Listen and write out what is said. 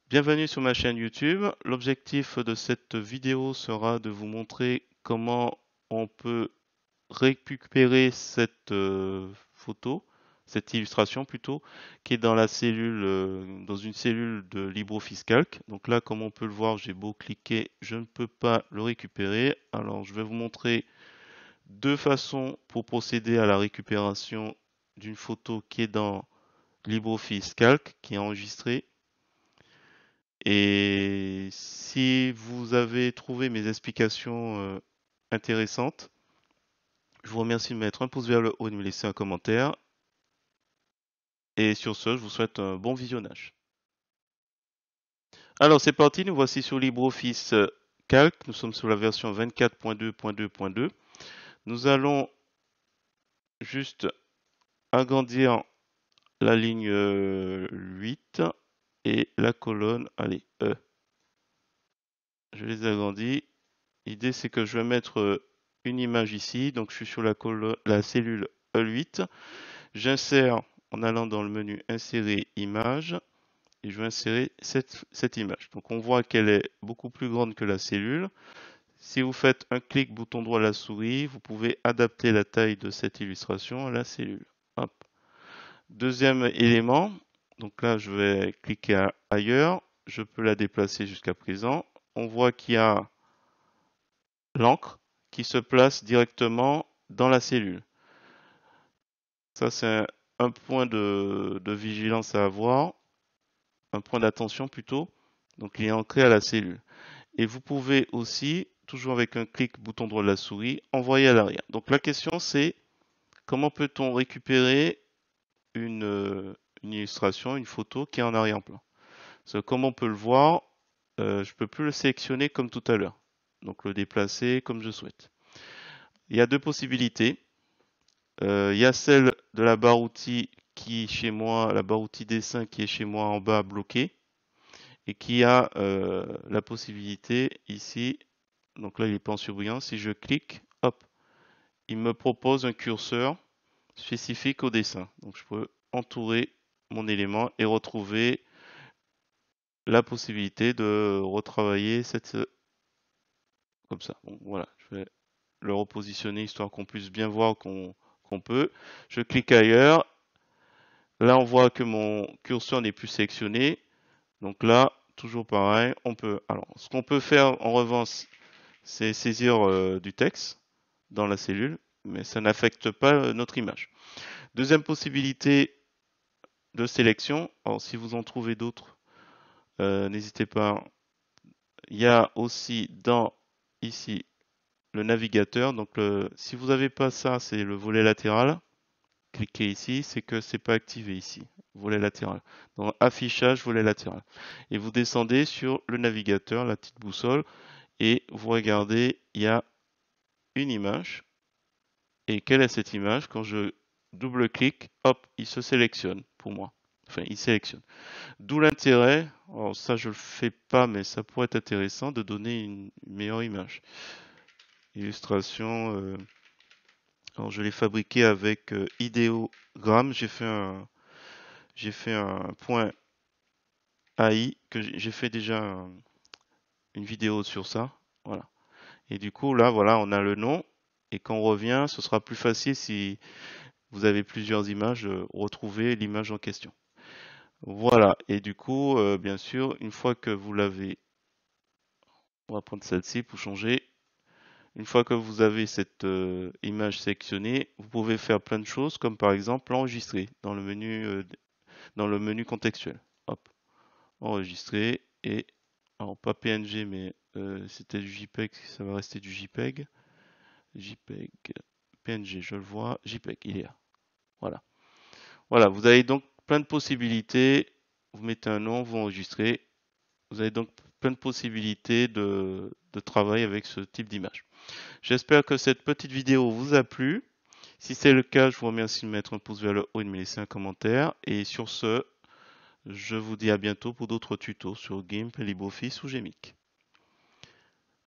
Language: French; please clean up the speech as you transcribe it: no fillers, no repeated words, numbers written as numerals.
Bienvenue sur ma chaîne YouTube. L'objectif de cette vidéo sera de vous montrer comment on peut récupérer cette photo, cette illustration plutôt, qui est dans la cellule, dans une cellule de LibreOffice Calc. Donc là, comme on peut le voir, j'ai beau cliquer, je ne peux pas le récupérer. Alors, je vais vous montrer deux façons pour procéder à la récupération d'une photo qui est dans LibreOffice Calc, qui est enregistrée. Et si vous avez trouvé mes explications intéressantes, je vous remercie de mettre un pouce vers le haut et de me laisser un commentaire. Et sur ce, je vous souhaite un bon visionnage. Alors c'est parti, nous voici sur LibreOffice Calc. Nous sommes sur la version 24.2.2.2. Nous allons juste agrandir la ligne 8 et la colonne, allez, E. Je les agrandis. L'idée, c'est que je vais mettre une image ici. Donc, je suis sur la cellule E8. J'insère en allant dans le menu Insérer image et je vais insérer cette image. Donc, on voit qu'elle est beaucoup plus grande que la cellule. Si vous faites un clic bouton droit à la souris, vous pouvez adapter la taille de cette illustration à la cellule. Hop. Deuxième élément. Donc là, je vais cliquer à ailleurs. Je peux la déplacer jusqu'à présent. On voit qu'il y a l'encre qui se place directement dans la cellule. Ça, c'est un point de vigilance à avoir, un point d'attention plutôt. Donc, il est ancré à la cellule. Et vous pouvez aussi, toujours avec un clic bouton droit de la souris, envoyer à l'arrière. Donc, la question, c'est comment peut-on récupérer une illustration, une photo qui est en arrière-plan. Comme on peut le voir, je ne peux plus le sélectionner comme tout à l'heure. Donc, le déplacer comme je souhaite. Il y a deux possibilités. Il y a celle de la barre outils qui chez moi, la barre outils dessin qui est chez moi en bas bloquée et qui a la possibilité ici, donc là il est pas en surbrillance, si je clique, hop, il me propose un curseur spécifique au dessin. Donc je peux entourer mon élément et retrouver la possibilité de retravailler comme ça. Bon, voilà, je vais le repositionner histoire qu'on puisse bien voir qu'on peut. Je clique ailleurs. Là, on voit que mon curseur n'est plus sélectionné. Donc là, toujours pareil, on peut. Alors, ce qu'on peut faire en revanche, c'est saisir du texte dans la cellule, mais ça n'affecte pas notre image. Deuxième possibilité de sélection. Alors, si vous en trouvez d'autres, n'hésitez pas. Il y a aussi dans ici le navigateur. Donc, si vous n'avez pas ça, c'est le volet latéral. Cliquez ici, c'est que c'est pas activé ici, volet latéral. Donc affichage, volet latéral. Et vous descendez sur le navigateur, la petite boussole, et vous regardez, il y a une image. Et quelle est cette image? Quand je double-clique, hop, il se sélectionne pour moi. Enfin, il sélectionne. D'où l'intérêt, alors ça je le fais pas, mais ça pourrait être intéressant de donner une meilleure image. Illustration, alors je l'ai fabriqué avec idéogramme. J'ai fait un point AI que j'ai fait déjà une vidéo sur ça. Voilà. Et du coup, là, voilà, on a le nom. Et quand on revient, ce sera plus facile si vous avez plusieurs images, retrouver l'image en question. Voilà. Et du coup, bien sûr, une fois que vous l'avez, on va prendre celle-ci pour changer. Une fois que vous avez cette image sélectionnée, vous pouvez faire plein de choses, comme par exemple l'enregistrer dans le menu contextuel. Hop, enregistrer et alors pas PNG mais c'était du JPEG, ça va rester du JPEG. JPEG, PNG, je le vois, JPEG, il est là. Voilà. Voilà, vous avez donc plein de possibilités. Vous mettez un nom, vous enregistrez. Vous avez donc plein de possibilités de travail avec ce type d'image. J'espère que cette petite vidéo vous a plu. Si c'est le cas, je vous remercie de mettre un pouce vers le haut et de me laisser un commentaire. Et sur ce, je vous dis à bientôt pour d'autres tutos sur GIMP, LibreOffice ou Gmic.